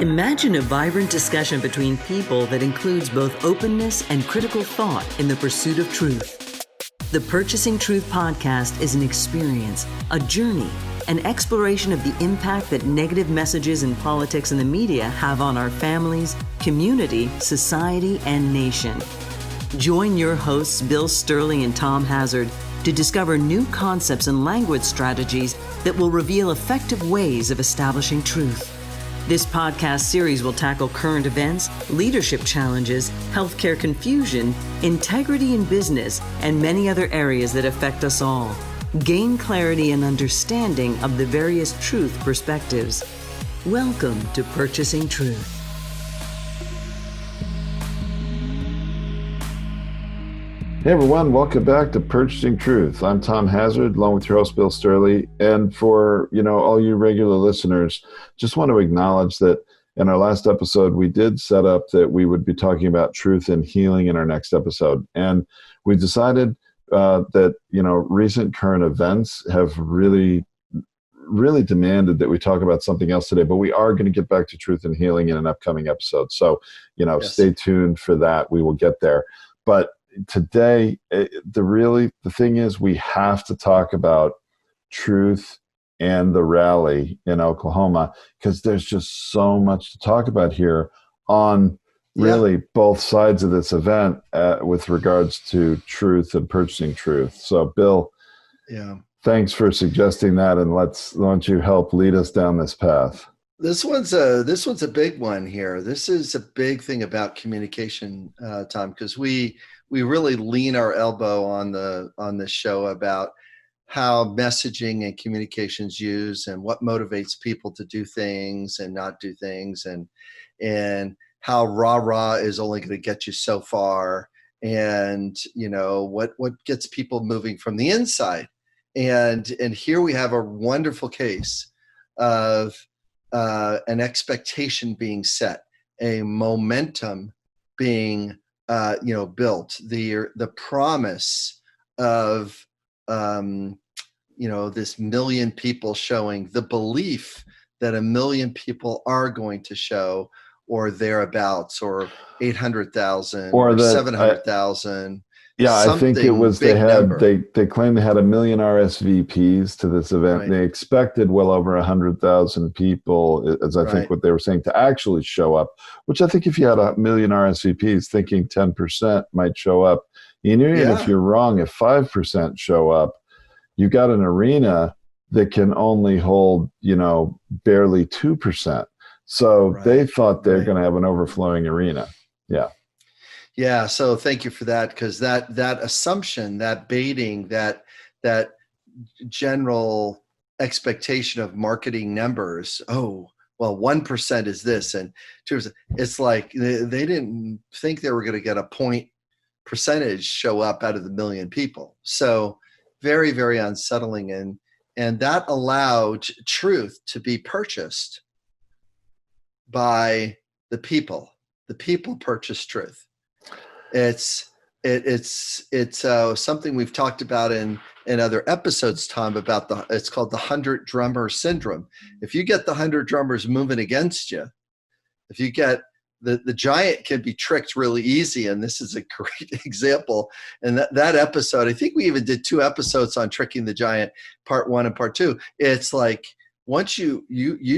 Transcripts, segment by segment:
Imagine a vibrant discussion between people that includes both openness and critical thought in the pursuit of truth. The Purchasing Truth podcast is an experience, a journey, an exploration of the impact that negative messages in politics and the media have on our families, community, society, and nation. Join your hosts, Bill Stierle and Tom Hazard, to discover new concepts and language strategies that will reveal effective ways of establishing truth. This podcast series will tackle current events, leadership challenges, healthcare confusion, integrity in business, and many other areas that affect us all. Gain clarity and understanding of the various truth perspectives. Welcome to Purchasing Truth. Hey everyone, welcome back to Purchasing Truth. I'm Tom Hazard, along with your host Bill Stierle. And for all you regular listeners, just want to acknowledge that in our last episode, we did set up that we would be talking about truth and healing in our next episode. And we decided that recent current events have really demanded that we talk about something else today. But we are going to get back to truth and healing in an upcoming episode. So Yes. Stay tuned for that. We will get there. But today, the thing is, we have to talk about truth and the rally in Oklahoma, because there's just so much to talk about here on really both sides of this event with regards to truth and purchasing truth. So, Bill, thanks for suggesting that, and why don't you help lead us down this path? This one's a big one here. This is a big thing about communication, Tom, because we really lean our elbow on this show about how messaging and communications used and what motivates people to do things and not do things, and how rah-rah is only going to get you so far, and what gets people moving from the inside. And here we have a wonderful case of an expectation being set, a momentum being built, the promise of this million people showing, the belief that a million people are going to show, or thereabouts, or 800,000 or 700,000. I think it was they claimed they had 1 million RSVPs to this event. Right. They expected well over 100,000 people, as I think what they were saying, to actually show up, which I think if you had 1 million RSVPs, thinking 10% might show up, even if you're wrong, if 5% show up, you've got an arena that can only hold, barely 2%. So they thought they're going to have an overflowing arena. Yeah. Yeah, so thank you for that, because that assumption, that baiting, that general expectation of marketing numbers, 1% is this and 2%, it's like they didn't think they were going to get a point percentage show up out of the million people. So very, very unsettling, and that allowed truth to be purchased by the people. The people purchased truth. It's something we've talked about in other episodes, Tom, about it's called the 100 drummer syndrome. If you get the 100 drummers moving against you, if you get the giant can be tricked really easy, and this is a great example. And that episode, I think we even did 2 episodes on tricking the giant, part 1 and part 2. It's like, once you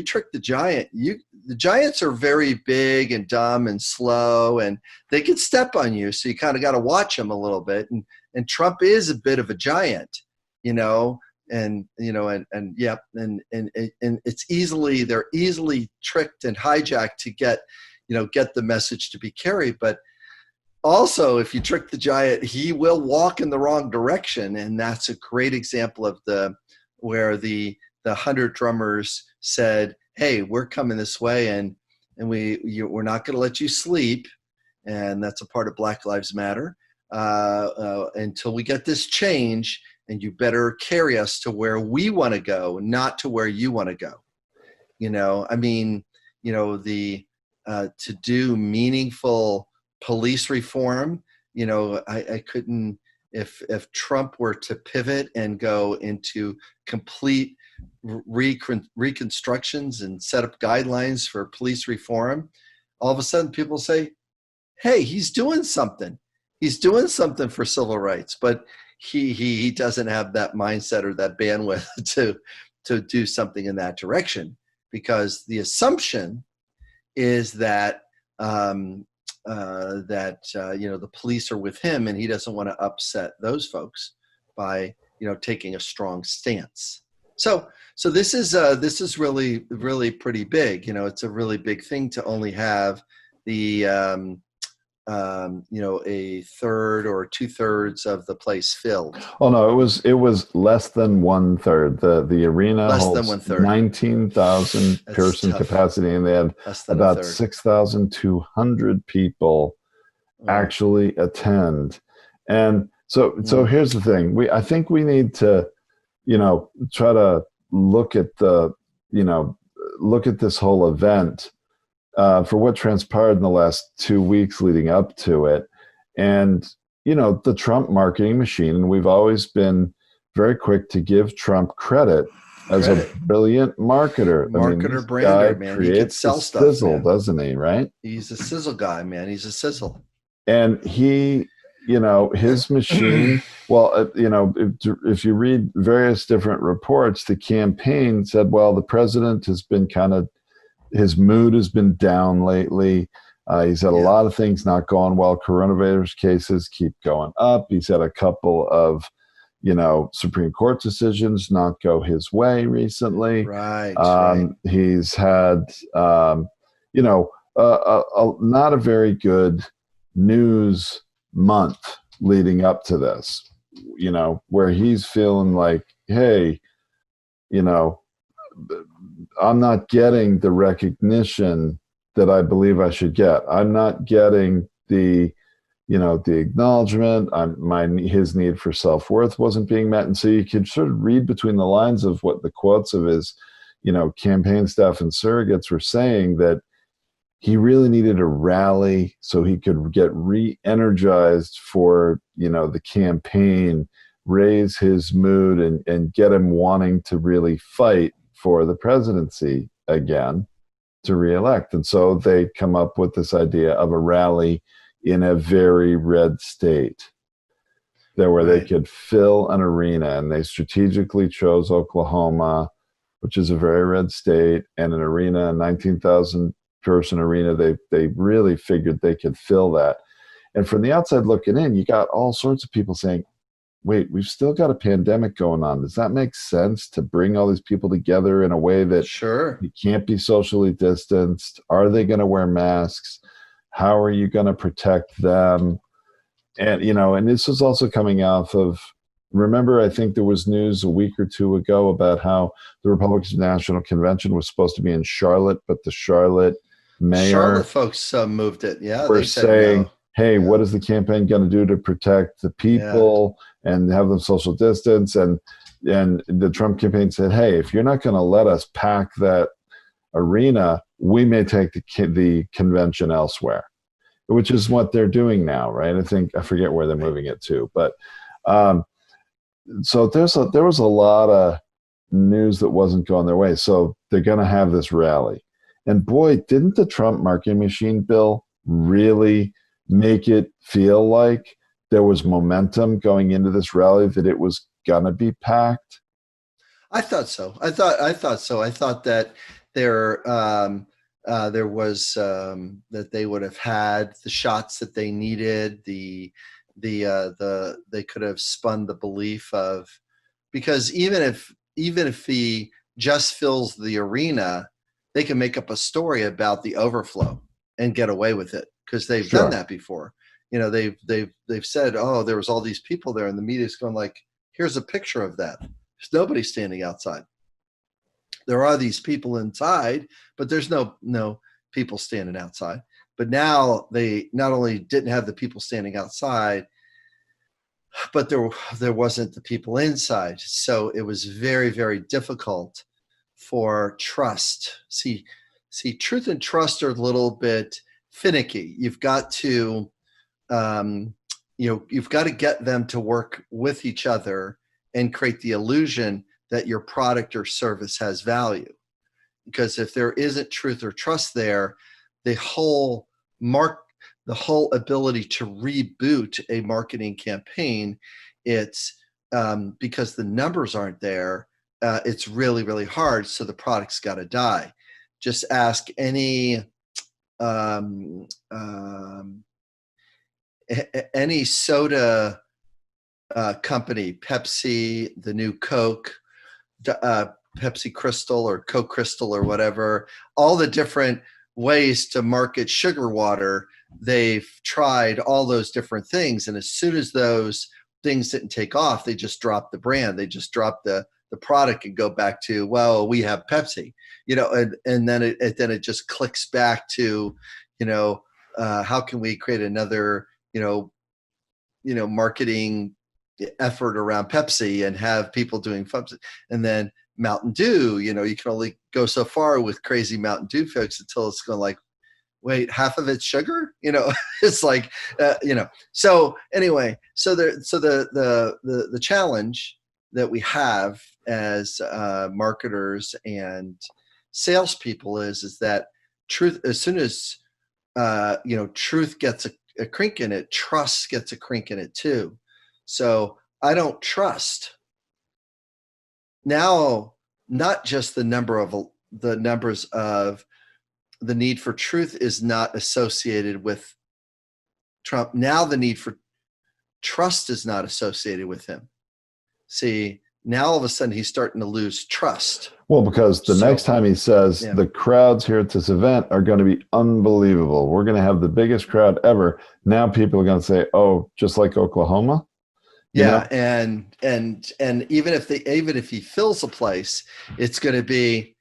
trick the giant, the giants are very big and dumb and slow, and they can step on you. So you kind of got to watch them a little bit. And Trump is a bit of a giant, and they're easily tricked and hijacked to get the message to be carried. But also, if you trick the giant, he will walk in the wrong direction. And that's a great example of where the 100 drummers said, "Hey, we're coming this way, and we're not going to let you sleep," and that's a part of Black Lives Matter, until we get this change, and you better carry us to where we want to go, not to where you want to go. To do meaningful police reform, I couldn't, if Trump were to pivot and go into complete reconstructions and set up guidelines for police reform, all of a sudden people say, hey, he's doing something. He's doing something for civil rights, but he doesn't have that mindset or that bandwidth to do something in that direction, because the assumption is that the police are with him, and he doesn't want to upset those folks by taking a strong stance. So this is really pretty big. It's a really big thing to only have the a third or 2/3 of the place filled. Oh no, it was less than 1/3. The arena less holds than 1/3. 19,000 person tough. capacity, and they had about 6,200 people actually attend. And so here's the thing. I think we need to, try to look at this whole event for what transpired in the last 2 weeks leading up to it. And, the Trump marketing machine, and we've always been very quick to give Trump credit as a brilliant marketer. Brander, man. He can sell stuff, Sizzle, doesn't he, right? He's a sizzle guy, man. He's a sizzle. And he, his machine, well, if you read various different reports, the campaign said, well, the president has been his mood has been down lately. He's had a lot of things not going well. Coronavirus cases keep going up. He's had a couple of, Supreme Court decisions not go his way recently. Right. He's had, not a very good news month leading up to this, where he's feeling like, hey, I'm not getting the recognition that I believe I should get. I'm not getting the acknowledgement. His need for self-worth wasn't being met. And so you could sort of read between the lines of what the quotes of his, campaign staff and surrogates were saying, that he really needed a rally so he could get re-energized for, the campaign, raise his mood and get him wanting to really fight for the presidency again to reelect. And so they come up with this idea of a rally in a very red state there where they could fill an arena, and they strategically chose Oklahoma, which is a very red state, and an arena, a 19,000 person arena. They really figured they could fill that. And from the outside looking in, you got all sorts of people saying, wait, we've still got a pandemic going on. Does that make sense to bring all these people together in a way that you can't be socially distanced? Are they going to wear masks? How are you going to protect them? And, and this was also coming off of, remember, I think there was news a week or two ago about how the Republican National Convention was supposed to be in Charlotte, but the Charlotte folks moved it. Yeah. We're saying, no. Hey, what is the campaign going to do to protect the people and have them social distance? And the Trump campaign said, hey, if you're not going to let us pack that arena, we may take the convention elsewhere, which is what they're doing now, right? I forget where they're moving it to, but so there was a lot of news that wasn't going their way. So they're going to have this rally, and boy, didn't the Trump marketing machine, Bill, really make it feel like there was momentum going into this rally, that it was gonna be packed? I thought so. I thought that there was that they would have had the shots that they needed. They could have spun the belief of, because even if he just fills the arena, they can make up a story about the overflow and get away with it, because they've done that before. They've said, oh, there was all these people there, and the media's going like, here's a picture of that. There's nobody standing outside. There are these people inside, but there's no people standing outside. But now they not only didn't have the people standing outside, but there wasn't the people inside. So it was very, very difficult for trust. See, truth and trust are a little bit finicky. You've got to, you've got to get them to work with each other and create the illusion that your product or service has value. Because if there isn't truth or trust there, the whole ability to reboot a marketing campaign, it's because the numbers aren't there, it's really, really hard. So the product's got to die. Just ask any soda company, Pepsi, the new Coke, Pepsi Crystal or Coke Crystal or whatever, all the different ways to market sugar water. They've tried all those different things. And as soon as those things didn't take off, they just dropped the brand. They just dropped the product and go back to, well, we have Pepsi, and then it just clicks back to, how can we create another, marketing effort around Pepsi and have people doing Pepsi. And then Mountain Dew, you can only go so far with crazy Mountain Dew folks until it's going like, wait, half of it's sugar? It's like, so anyway, so the challenge that we have as marketers and salespeople is that truth, as soon as, truth gets a crink in it, trust gets a crink in it too. So I don't trust. Now, not just the numbers of the need for truth is not associated with Trump. Now the need for trust is not associated with him. See, now all of a sudden he's starting to lose trust. Well, because the next time he says the crowds here at this event are going to be unbelievable. We're going to have the biggest crowd ever. Now people are going to say, oh, just like Oklahoma. Yeah. And even if he fills a place, it's going to be,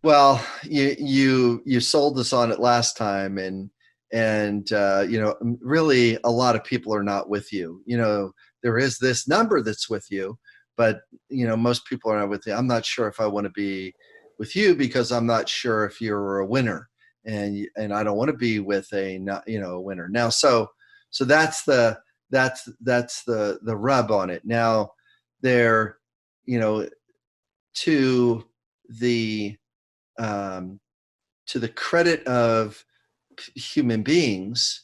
well, you sold us on it last time. And really a lot of people are not with you. There is this number that's with you, but most people are not with you. I'm not sure if I want to be with you because I'm not sure if you're a winner, and I don't want to be with a winner. Now, so that's the rub on it. Now, there, to the credit of human beings,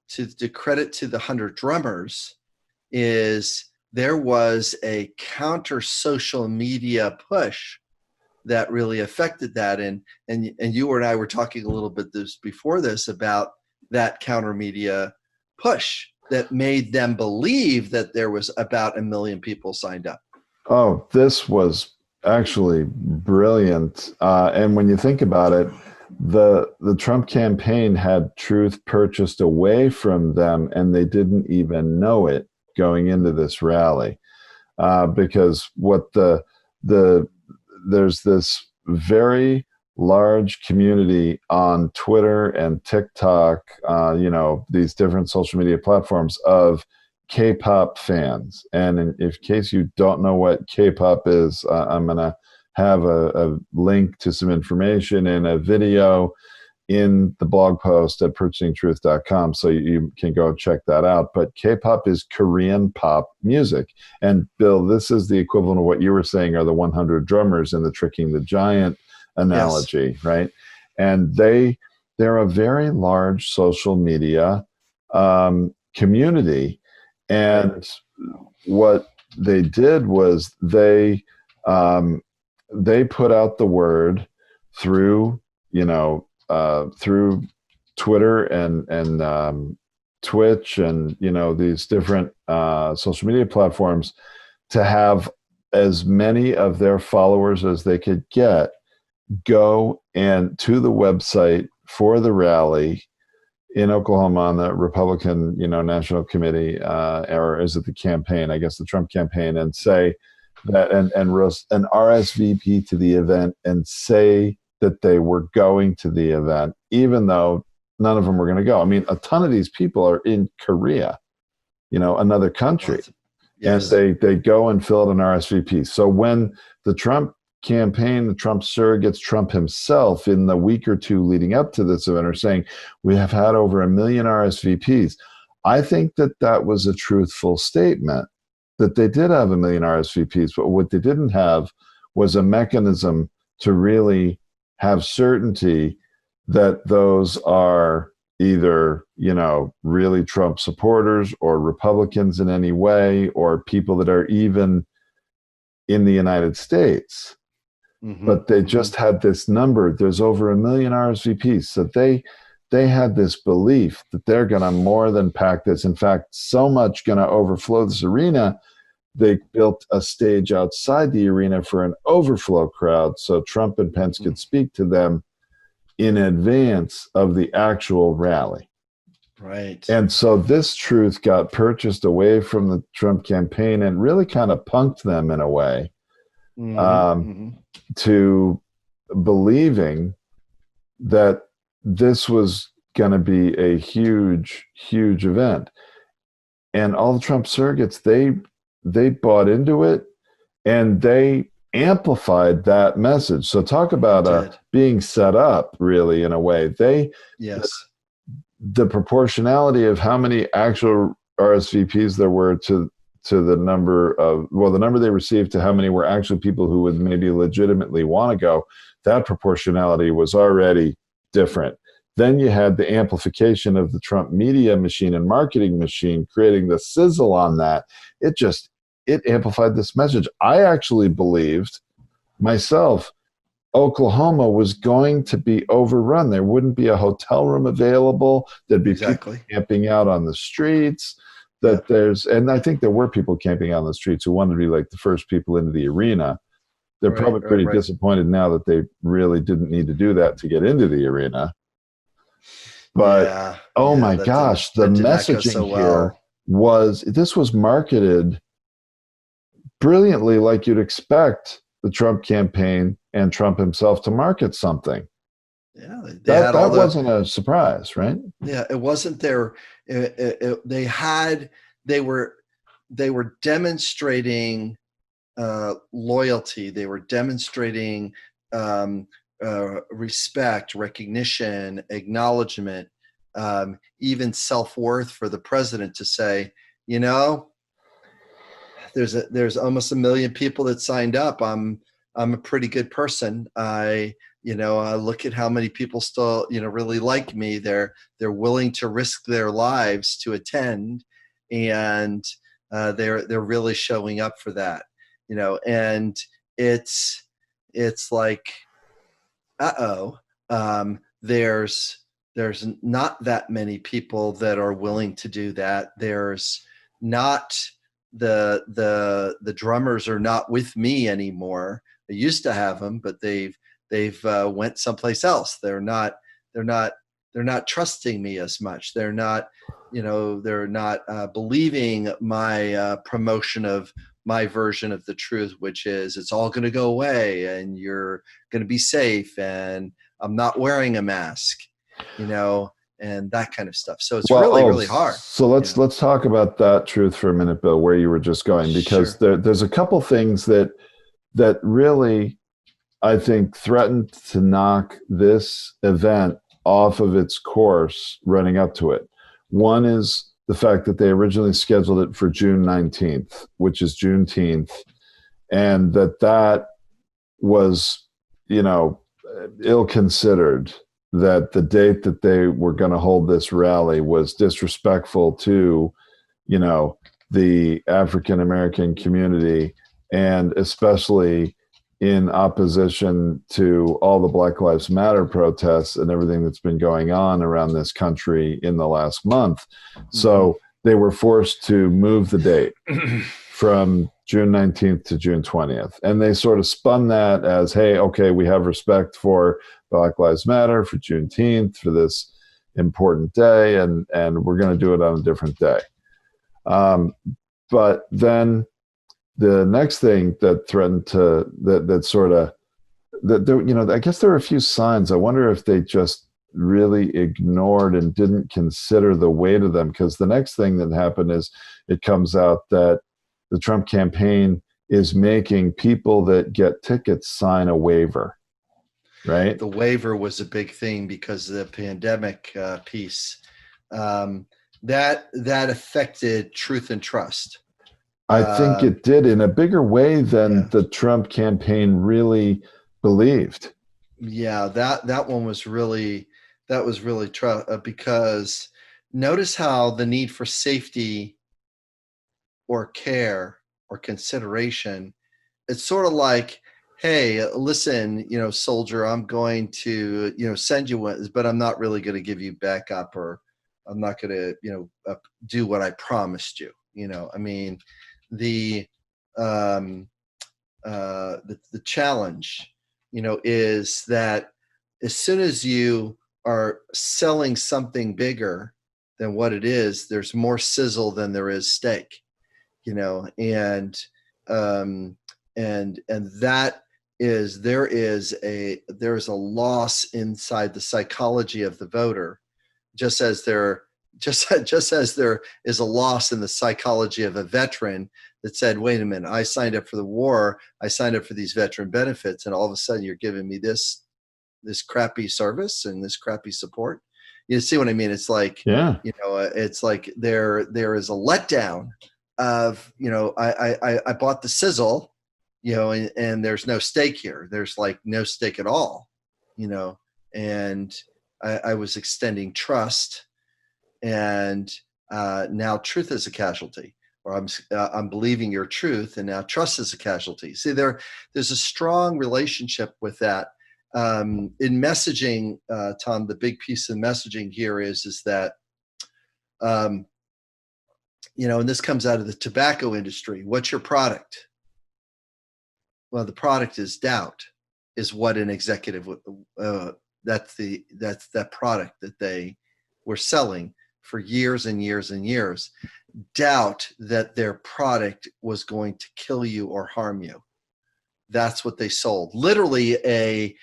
to the credit to the 100 drummers, is there was a counter social media push that really affected that. And you and I were talking a little bit before this about that counter media push that made them believe that there was about 1 million people signed up. Oh, this was actually brilliant. And when you think about it, the Trump campaign had truth purchased away from them, and they didn't even know it going into this rally, because there's this very large community on Twitter and TikTok, these different social media platforms of K-pop fans. And in case you don't know what K-pop is, I'm going to have a link to some information in a video in the blog post at purchasingtruth.com, so you can go check that out. But K-pop is Korean pop music. And Bill, this is the equivalent of what you were saying are the 100 drummers in the Tricking the Giant analogy, yes. Right? And they're a very large social media community. And what they did was they put out the word through, through Twitter and Twitch and, these different social media platforms, to have as many of their followers as they could get go and to the website for the rally in Oklahoma on the Republican, National Committee, or is it the campaign? I guess the Trump campaign, and say that and RSVP to the event and say that they were going to the event, even though none of them were going to go. I mean, a ton of these people are in Korea, another country, yes. And they go and fill out an RSVP. So when the Trump campaign, the Trump surrogates, Trump himself, in the week or two leading up to this event, are saying we have had over 1 million RSVPs, I think that was a truthful statement. that they did have 1 million RSVPs, but what they didn't have was a mechanism to really have certainty that those are either, really Trump supporters or Republicans in any way, or people that are even in the United States. Mm-hmm. But they just had this number. There's over 1 million RSVPs. So they had this belief that they're going to more than pack this. In fact, so much going to overflow this arena, they built a stage outside the arena for an overflow crowd so Trump and Pence could speak to them in advance of the actual rally. Right. And so this truth got purchased away from the Trump campaign and really kind of punked them in a way to believing that this was going to be a huge, huge event. And all the Trump surrogates, they bought into it and they amplified that message. So talk about being set up, really, in a way. The proportionality of how many actual RSVPs there were to the number they received to how many were actually people who would maybe legitimately want to go, that proportionality was already different. Then you had the amplification of the Trump media machine and marketing machine creating the sizzle on that. It amplified this message. I actually believed myself Oklahoma was going to be overrun. There wouldn't be a hotel room available. There'd be people camping out on the streets. And I think there were people camping out on the streets who wanted to be like the first people into the arena. They're probably pretty disappointed now that they really didn't need to do that to get into the arena. But my gosh, the messaging here this was marketed brilliantly, like you'd expect the Trump campaign and Trump himself to market something. Yeah, that wasn't a surprise, right? Yeah, it wasn't there. They were demonstrating loyalty. They were demonstrating respect, recognition, acknowledgement, even self-worth for the president to say, there's almost 1 million people that signed up. I'm a pretty good person. I look at how many people still, really like me. They're willing to risk their lives to attend, and they're really showing up for that, and it's like, there's not that many people that are willing to do that. There's not the drummers are not with me anymore. I used to have them, but they've went someplace else. They're not trusting me as much. They're not believing my promotion of my version of the truth, which is it's all going to go away and you're going to be safe and I'm not wearing a mask, and that kind of stuff. So it's really hard. So let's talk about that truth for a minute, Bill, where you were just going, because there's a couple things that really, I think, threatened to knock this event off of its course running up to it. One is the fact that they originally scheduled it for June 19th, which is Juneteenth, and that was, ill-considered, that the date that they were going to hold this rally was disrespectful to, the African-American community, and especially in opposition to all the Black Lives Matter protests and everything that's been going on around this country in the last month. So they were forced to move the date from June 19th to June 20th. And they sort of spun that as, hey, okay, we have respect for Black Lives Matter, for Juneteenth, for this important day, and we're going to do it on a different day. But then the next thing that threatened to, I guess there were a few signs. I wonder if they just really ignored and didn't consider the weight of them, because the next thing that happened is it comes out that the Trump campaign is making people that get tickets sign a waiver, right? The waiver was a big thing because of the pandemic piece. That affected truth and trust. I think it did in a bigger way than the Trump campaign really believed. Yeah, that one was really because notice how the need for safety or care or consideration, it's sort of like, hey, listen, soldier, I'm going to, send you one, but I'm not really going to give you backup, or I'm not going to, do what I promised you. I mean, the challenge, is that as soon as you are selling something bigger than what it is, there's more sizzle than there is steak, and that is, there is a loss inside the psychology of the voter, just as there is a loss in the psychology of a veteran that said, wait a minute, I signed up for the war, I signed up for these veteran benefits, and all of a sudden you're giving me this crappy service and this crappy support. You see what I mean? It's like, it's like there is a letdown of, I bought the Sizzle, and there's no steak here. There's like no steak at all, and I was extending trust, and now truth is a casualty, or I'm believing your truth, and now trust is a casualty. See, there's a strong relationship with that. In messaging, Tom, the big piece of messaging here is that, and this comes out of the tobacco industry. What's your product? Well, the product is doubt, is what an executive, that's that product that they were selling for years and years and years. Doubt that their product was going to kill you or harm you. That's what they sold. Literally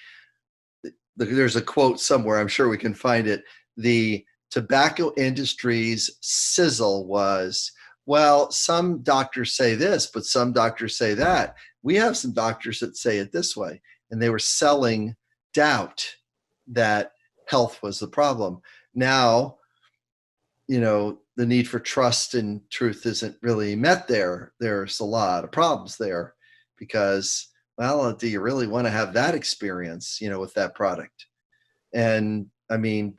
there's a quote somewhere, I'm sure we can find it. The tobacco industry's sizzle was, well, some doctors say this, but some doctors say that. We have some doctors that say it this way. And they were selling doubt that health was the problem. Now, the need for trust and truth isn't really met there. There's a lot of problems there because, well, do you really want to have that experience, with that product? And I mean,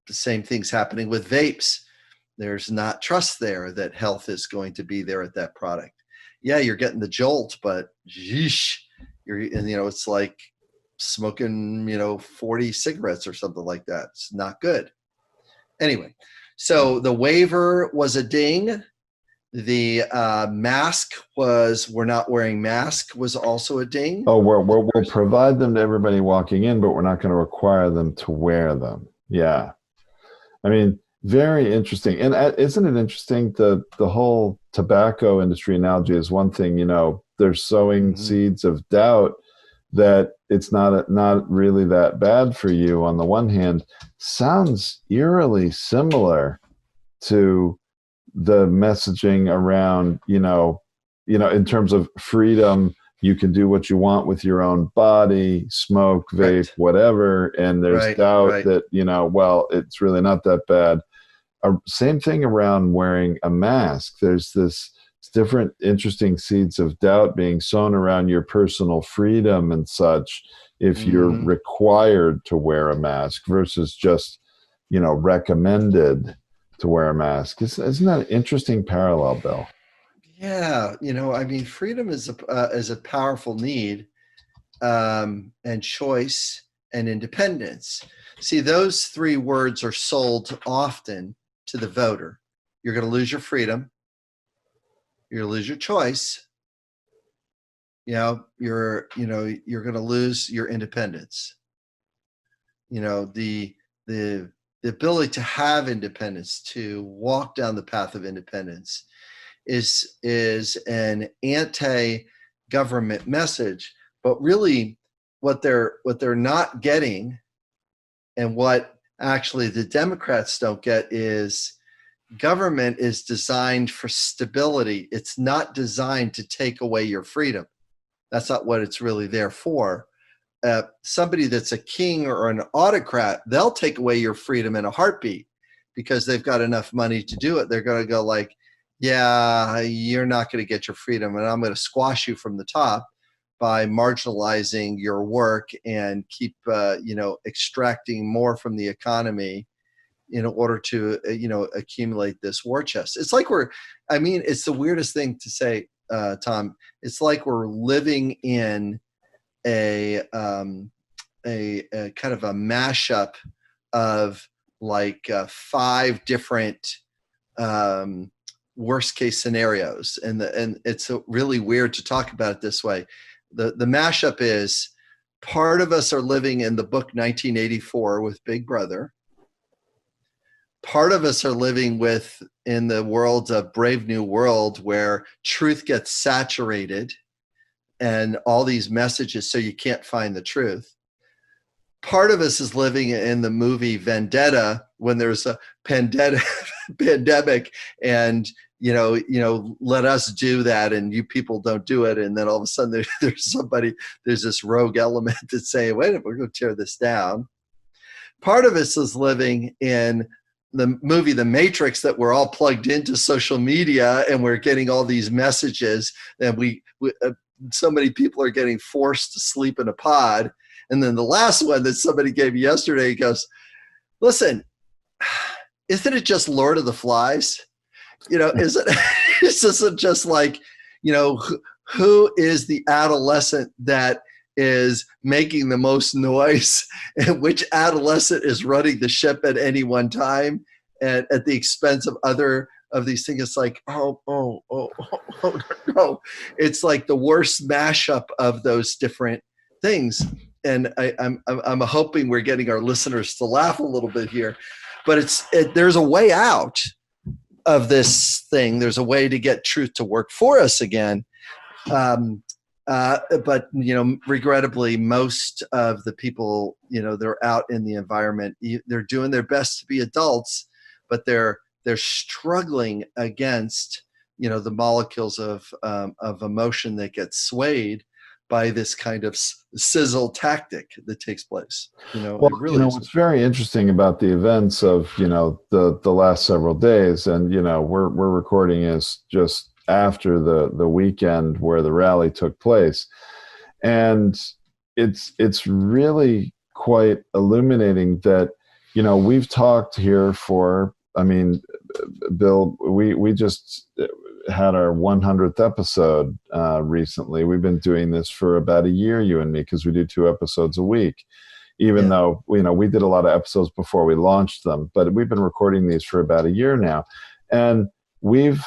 the same thing's happening with vapes. There's not trust there that health is going to be there at that product. Yeah, you're getting the jolt, but yeesh, it's like smoking, 40 cigarettes or something like that. It's not good. Anyway, so the waiver was a ding. The mask was, we're not wearing mask, was also a ding. Oh, we'll provide them to everybody walking in, but we're not going to require them to wear them. Yeah. I mean, very interesting. And isn't it interesting, the whole tobacco industry analogy is one thing, they're sowing seeds of doubt that it's not really that bad for you on the one hand. Sounds eerily similar to the messaging around, in terms of freedom, you can do what you want with your own body, smoke, vape, whatever. And there's doubt that, well, it's really not that bad. Same thing around wearing a mask. There's this different interesting seeds of doubt being sown around your personal freedom and such if you're required to wear a mask versus just, recommended to wear a mask. Isn't that an interesting parallel, Bill? Yeah, I mean, freedom is a powerful need, and choice and independence. See, those three words are sold often to the voter. You're going to lose your freedom. You're going to lose your choice. You're going to lose your independence. The ability to have independence, to walk down the path of independence, is an anti-government message. But really, what they're not getting, and what actually the Democrats don't get, is government is designed for stability. It's not designed to take away your freedom. That's not what it's really there for. Somebody that's a king or an autocrat, they'll take away your freedom in a heartbeat because they've got enough money to do it. They're going to go like, yeah, you're not going to get your freedom, and I'm going to squash you from the top by marginalizing your work and keep, extracting more from the economy in order to, accumulate this war chest. It's like it's the weirdest thing to say, Tom. It's like we're living in a kind of a mashup of like 5 different worst case scenarios, and it's really weird to talk about it this way. The mashup is, part of us are living in the book 1984 with Big Brother. Part of us are living in the world of Brave New World, where truth gets saturated and all these messages, so you can't find the truth. Part of us is living in the movie Vendetta, when there's a pandemic and, let us do that and you people don't do it. And then all of a sudden there's this rogue element that's saying, wait a minute, we're going to tear this down. Part of us is living in the movie The Matrix, that we're all plugged into social media and we're getting all these messages, and so many people are getting forced to sleep in a pod. And then the last one that somebody gave me yesterday goes, listen, isn't it just Lord of the Flies? Isn't just like, who is the adolescent that is making the most noise, and which adolescent is running the ship at any one time, and at the expense of other of these things? It's like, oh, no. It's like the worst mashup of those different things. And I'm hoping we're getting our listeners to laugh a little bit here, but there's a way out of this thing. There's a way to get truth to work for us again. But regrettably, most of the people, they're out in the environment. They're doing their best to be adults, but they're struggling against, the molecules of emotion that get swayed by this kind of sizzle tactic that takes place. What's very interesting about the events of, the last several days, and, we're recording is just after the weekend where the rally took place. And it's really quite illuminating that, we've talked here for, Bill, we just had our 100th episode recently. We've been doing this for about a year, you and me, because we do 2 episodes a week, even though, we did a lot of episodes before we launched them, but we've been recording these for about a year now. And we've,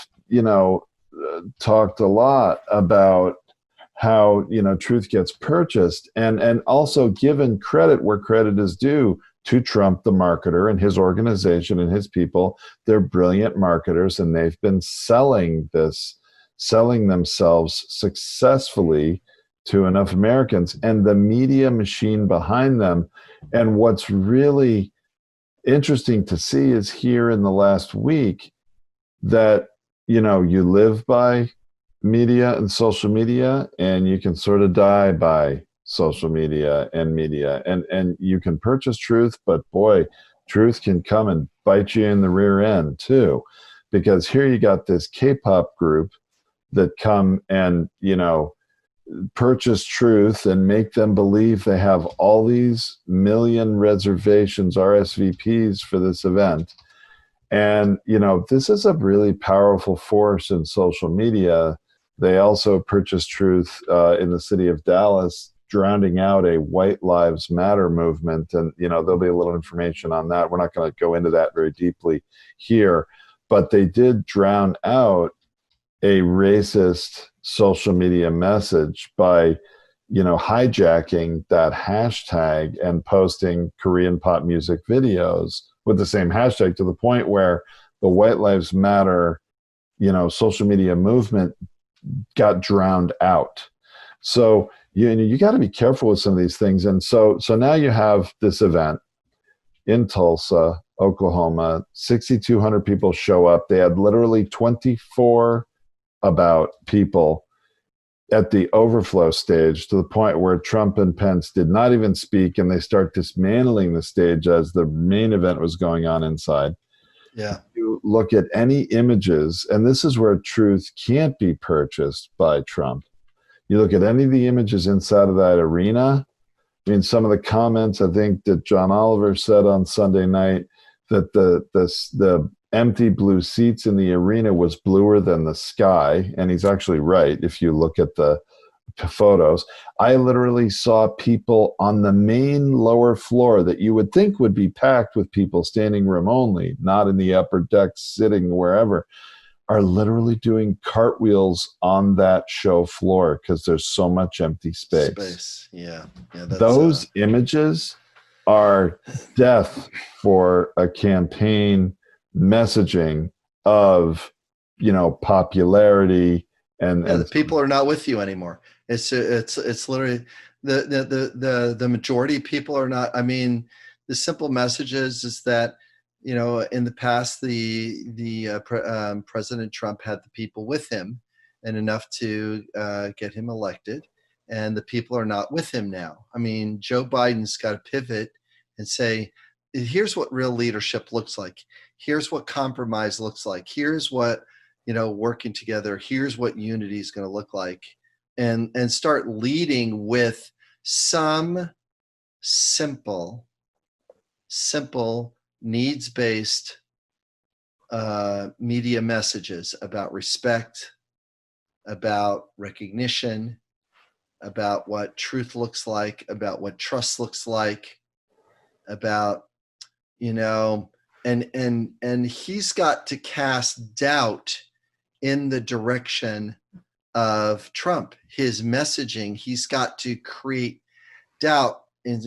talked a lot about how, truth gets purchased, and also given credit where credit is due to Trump, the marketer, and his organization and his people. They're brilliant marketers, and they've been selling themselves successfully to enough Americans, and the media machine behind them. And what's really interesting to see is here in the last week that, you live by media and social media, and you can sort of die by social media, and you can purchase truth, but boy, truth can come and bite you in the rear end too, because here you got this K-pop group that come and, purchase truth and make them believe they have all these million reservations, RSVPs for this event. And, this is a really powerful force in social media. They also purchased truth in the city of Dallas, drowning out a White Lives Matter movement. And, there'll be a little information on that. We're not going to go into that very deeply here, but they did drown out a racist social media message by, hijacking that hashtag and posting Korean pop music videos with the same hashtag, to the point where the White Lives Matter, social media movement got drowned out. So, you got to be careful with some of these things. And so now you have this event in Tulsa, Oklahoma, 6,200 people show up. They had literally 24 about people at the overflow stage, to the point where Trump and Pence did not even speak, and they start dismantling the stage as the main event was going on inside. Yeah. You look at any images, and this is where truth can't be purchased by Trump. You look at any of the images inside of that arena. I mean, some of the comments I think that John Oliver said on Sunday night, that the empty blue seats in the arena was bluer than the sky, and he's actually right if you look at the photos. I literally saw people on the main lower floor that you would think would be packed with people standing room only, not in the upper deck sitting wherever, are literally doing cartwheels on that show floor because there's so much empty space. Yeah. Those images are death for a campaign messaging of, popularity and the people are not with you anymore. It's literally the majority of people are not. I mean, the simple message is that, in the past, President Trump had the people with him and enough to get him elected, and the people are not with him now. I mean, Joe Biden's got to pivot and say, here's what real leadership looks like. Here's what compromise looks like. Here's what, working together. Here's what unity is going to look like, and start leading with some simple needs-based media messages about respect, about recognition, about what truth looks like, about what trust looks like, about, and he's got to cast doubt in the direction of Trump. His messaging, he's got to create doubt in,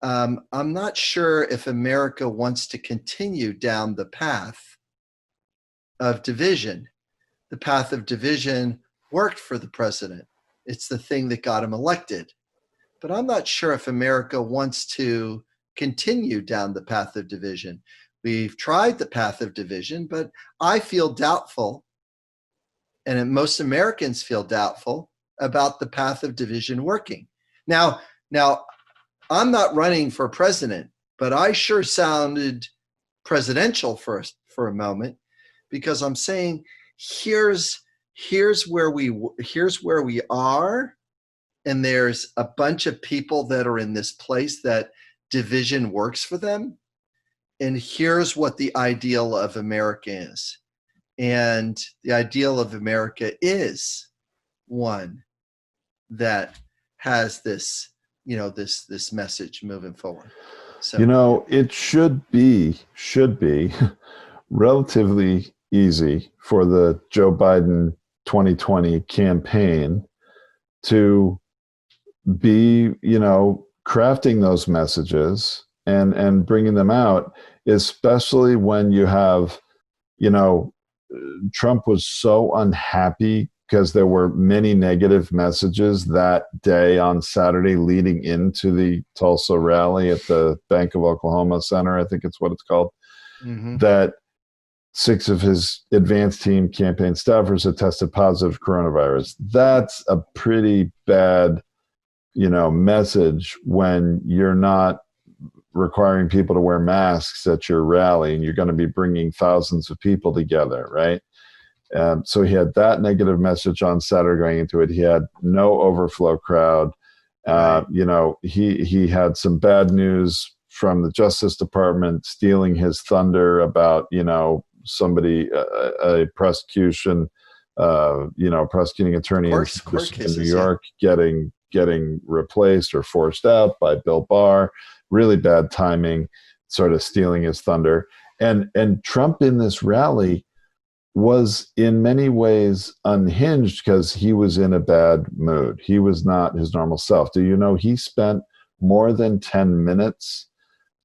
I'm not sure if America wants to continue down the path of division. The path of division worked for the president. It's the thing that got him elected. But I'm not sure if America wants to continue down the path of division. We've tried the path of division, but I feel doubtful, and most Americans feel doubtful about the path of division working. Now, I'm not running for president, but I sure sounded presidential for a moment, because I'm saying here's where we are, and there's a bunch of people that are in this place that division works for them, and here's what the ideal of America is. And the ideal of America is one that has this, this message moving forward. So, it should be relatively easy for the Joe Biden 2020 campaign to be, crafting those messages and bringing them out, especially when you have, Trump was so unhappy because there were many negative messages that day on Saturday leading into the Tulsa rally at the Bank of Oklahoma Center, I think it's what it's called, that 6 of his advanced team campaign staffers had tested positive coronavirus. That's a pretty bad, message when you're not requiring people to wear masks at your rally and you're going to be bringing thousands of people together, right? So he had that negative message on Saturday going into it. He had no overflow crowd. He had some bad news from the Justice Department stealing his thunder about, somebody, a prosecution, prosecuting attorney in New York getting replaced or forced out by Bill Barr. Really bad timing, sort of stealing his thunder. And Trump in this rally was in many ways unhinged because he was in a bad mood. He was not his normal self. Do you know he spent more than 10 minutes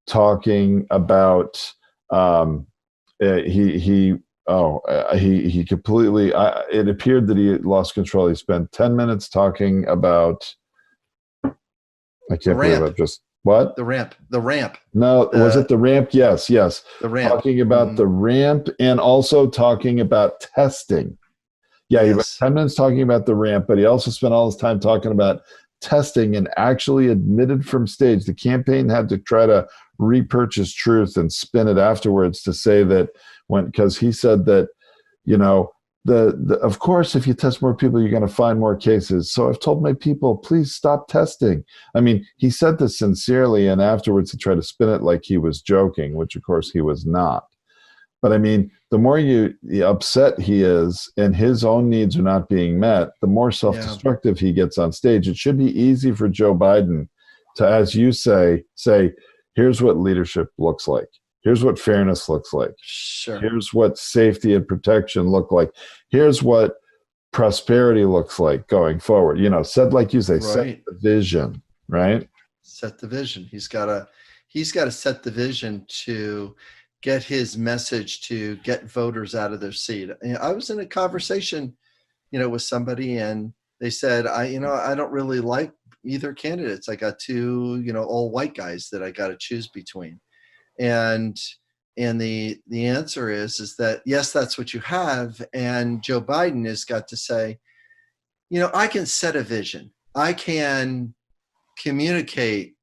talking about he completely it appeared that he lost control. He spent 10 minutes talking about I can't believe it just what? The ramp. No, was it the ramp? Yes. The ramp. Talking about the ramp and also talking about testing. Yeah, he was 10 minutes talking about the ramp, but he also spent all his time talking about testing and actually admitted from stage. The campaign had to try to repurchase truth and spin it afterwards to say that because he said that, of course, if you test more people, you're going to find more cases. So I've told my people, please stop testing. I mean, he said this sincerely, and afterwards he tried to spin it like he was joking, which of course he was not. But I mean, the more upset he is and his own needs are not being met, the more self-destructive he gets on stage. It should be easy for Joe Biden to, as you say, here's what leadership looks like. Here's what fairness looks like. Sure. Here's what safety and protection look like. Here's what prosperity looks like going forward. Said like you say, right. Set the vision, right? Set the vision. He's got to set the vision to get his message, to get voters out of their seat. I was in a conversation, with somebody, and they said, I don't really like either candidates. I got two, all white guys that I got to choose between. And the answer is that, yes, that's what you have. And Joe Biden has got to say, I can set a vision. I can communicate,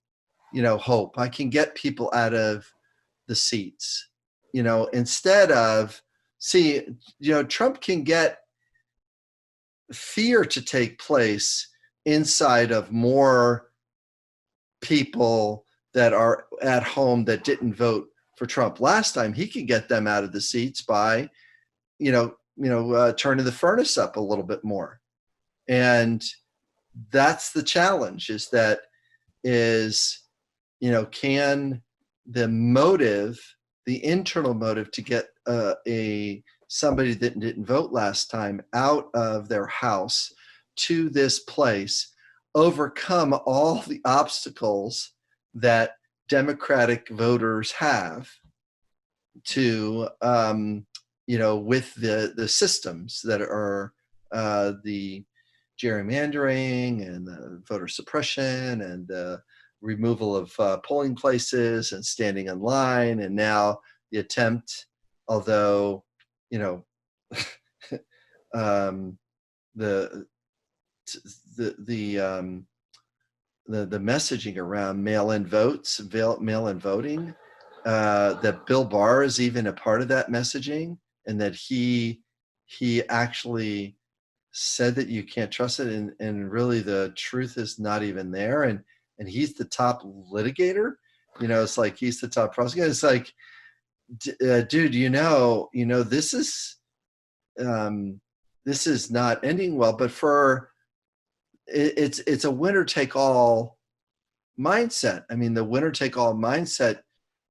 hope. I can get people out of the seats, instead of, Trump can get fear to take place inside of more people that are at home that didn't vote for Trump last time. He could get them out of the seats by, turning the furnace up a little bit more. And that's the challenge, can the motive, the internal motive to get somebody that didn't vote last time out of their house to this place overcome all the obstacles that Democratic voters have to, with the systems that are the gerrymandering and the voter suppression and the removal of polling places and standing in line, and now the attempt, although the messaging around mail-in votes, mail-in voting, that Bill Barr is even a part of that messaging, and that he actually said that you can't trust it, and really the truth is not even there, and he's the top litigator. It's like he's the top prosecutor. It's like, dude, this is not ending well. But it's a winner take all mindset. I mean, the winner take all mindset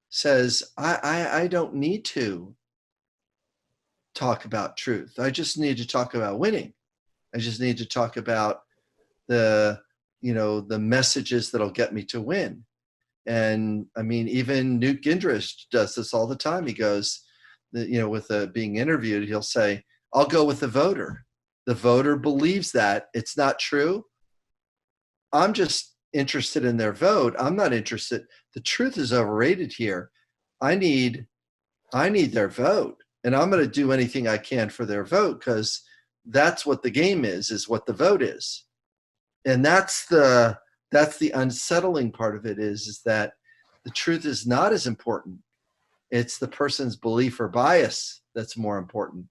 says, I don't need to talk about truth. I just need to talk about winning. I just need to talk about the messages that'll get me to win. And I mean, even Newt Gingrich does this all the time. He goes, with being interviewed, he'll say, I'll go with the voter. The voter believes that. It's not true. I'm just interested in their vote. I'm not interested. The truth is overrated here. I need their vote, and I'm going to do anything I can for their vote, because that's what the game is what the vote is. And that's the unsettling part of it is that the truth is not as important. It's the person's belief or bias that's more important.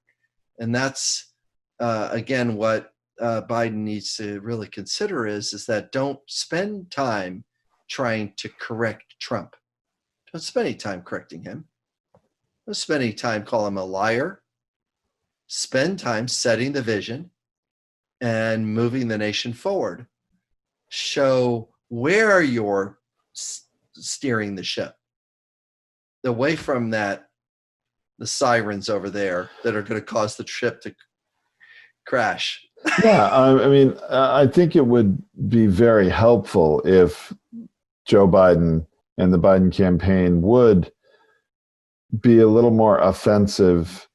And that's, again, what Biden needs to really consider is that don't spend time trying to correct Trump. Don't spend any time correcting him. Don't spend any time calling him a liar. Spend time setting the vision and moving the nation forward. Show where you're steering the ship away from the sirens over there that are going to cause the ship to crash. Yeah, I mean, I think it would be very helpful if Joe Biden and the Biden campaign would be a little more offensive,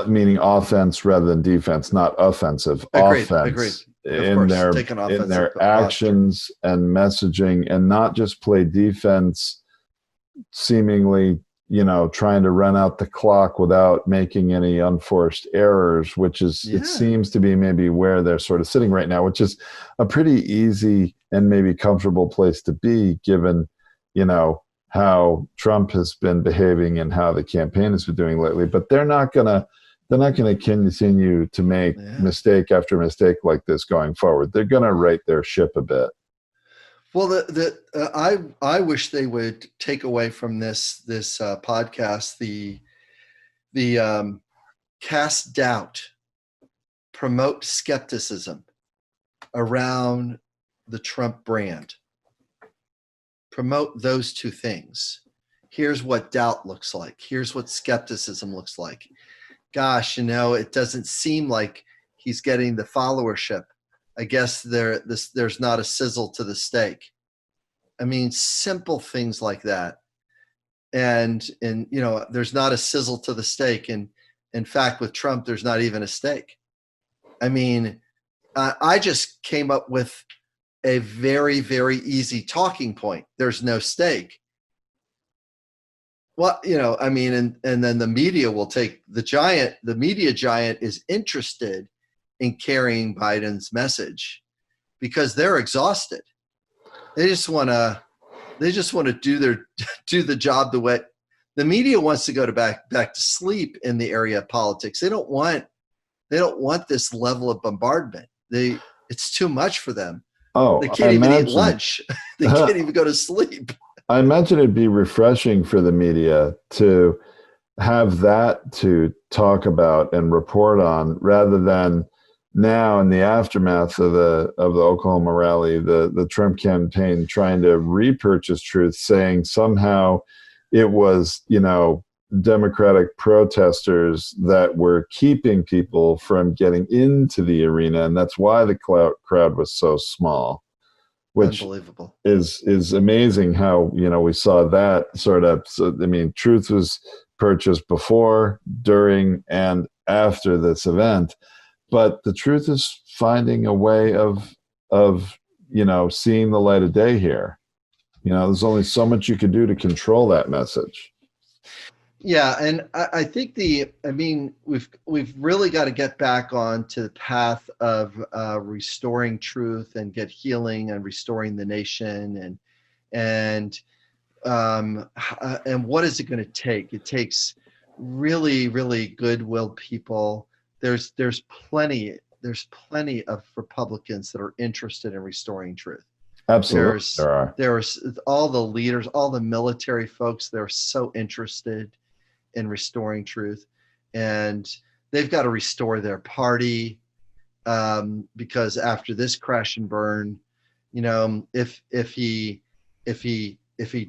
meaning offense rather than defense, not offensive. Agreed. In their actions and messaging, and not just play defense seemingly, trying to run out the clock without making any unforced errors, which is, it seems to be maybe where they're sort of sitting right now, which is a pretty easy and maybe comfortable place to be, given, how Trump has been behaving and how the campaign has been doing lately. But they're not gonna continue to make mistake after mistake like this going forward. They're gonna right their ship a bit. Well, I wish they would take away from this podcast the cast doubt, promote skepticism around the Trump brand. Promote those two things. Here's what doubt looks like. Here's what skepticism looks like. Gosh, it doesn't seem like he's getting the followership. I guess there's not a sizzle to the steak. I mean, simple things like that. And there's not a sizzle to the steak. And in fact, with Trump, there's not even a steak. I mean, I just came up with a very, very easy talking point. There's no steak. Well, and then the media will take the media giant is interested in carrying Biden's message because they're exhausted. They just want to do the job the way the media wants to go back to sleep in the area of politics. They don't want this level of bombardment. It's too much for them. Oh, they can't even eat lunch. They can't even go to sleep. I imagine it'd be refreshing for the media to have that to talk about and report on, rather than now in the aftermath of the Oklahoma rally, the Trump campaign trying to repurchase truth, saying somehow it was, Democratic protesters that were keeping people from getting into the arena, and that's why the crowd was so small. Which unbelievable. is amazing how, we saw that sort of. So, I mean, truth was purchased before, during, and after this event, but the truth is finding a way of seeing the light of day here. There's only so much you can do to control that message. Yeah, and I think we've really got to get back onto the path of restoring truth and get healing and restoring the nation, and what is it going to take? It takes really, really good-willed people. There's plenty of Republicans that are interested in restoring truth. Absolutely, there's all the leaders, all the military folks. They're so interested in restoring truth, and they've got to restore their party, because after this crash and burn, if he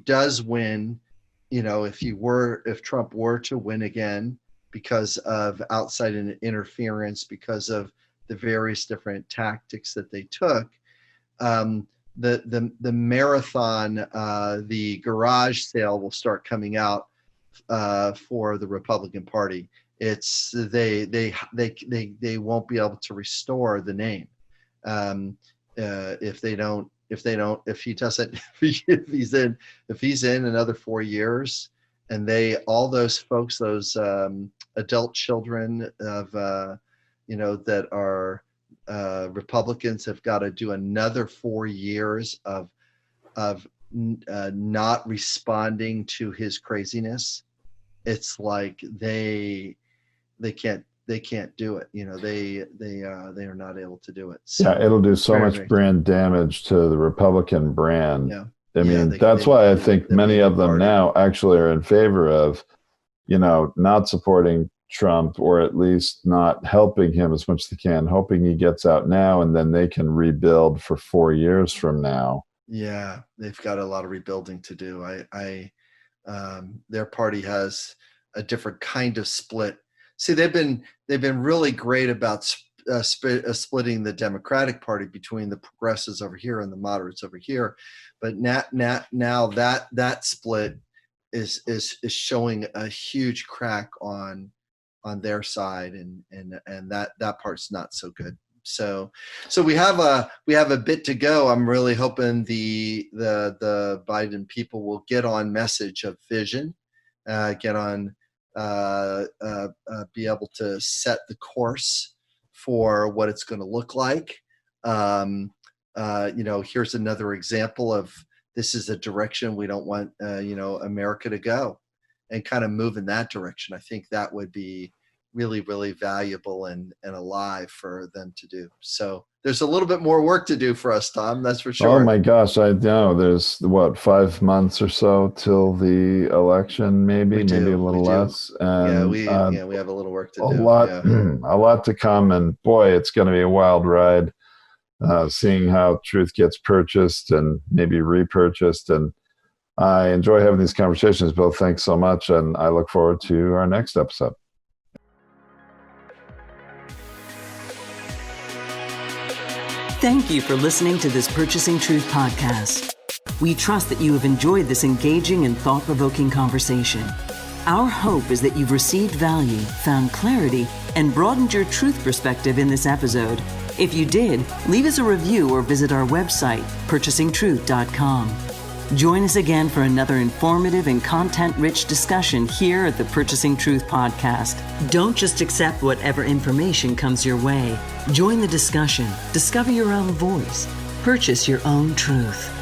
does win, if Trump were to win again because of outside interference, because of the various different tactics that they took, the marathon, the garage sale will start coming out for the Republican Party. It's they won't be able to restore the name if he's in another 4 years, and all those folks, those adult children of that are Republicans, have got to do another 4 years of not responding to his craziness. It's like they can't do it. They are not able to do it. So, yeah, it'll do so much brand damage to the Republican brand. Yeah. I mean, that's why I think many of them now actually are in favor of, not supporting Trump, or at least not helping him as much as they can, hoping he gets out now, and then they can rebuild for 4 years from now. Yeah, they've got a lot of rebuilding to do. Their party has a different kind of split. See, they've been really great about splitting the Democratic Party between the progressives over here and the moderates over here, but now that split is showing a huge crack on their side, and that part's not so good. So we have a bit to go. I'm really hoping the Biden people will get on message of vision, get on, be able to set the course for what it's going to look like. Here's another example of this is a direction we don't want, America to go, and kind of move in that direction. I think that would be really, really valuable and alive for them to do. So there's a little bit more work to do for us, Tom. That's for sure. Oh my gosh, I know. There's 5 months or so till the election, maybe a little less. And we have a little work to do. A lot to come, and boy, it's going to be a wild ride. Seeing how truth gets purchased and maybe repurchased, and I enjoy having these conversations. Bill, thanks so much, and I look forward to our next episode. Thank you for listening to this Purchasing Truth podcast. We trust that you have enjoyed this engaging and thought-provoking conversation. Our hope is that you've received value, found clarity, and broadened your truth perspective in this episode. If you did, leave us a review or visit our website, purchasingtruth.com. Join us again for another informative and content-rich discussion here at the Purchasing Truth podcast. Don't just accept whatever information comes your way. Join the discussion. Discover your own voice. Purchase your own truth.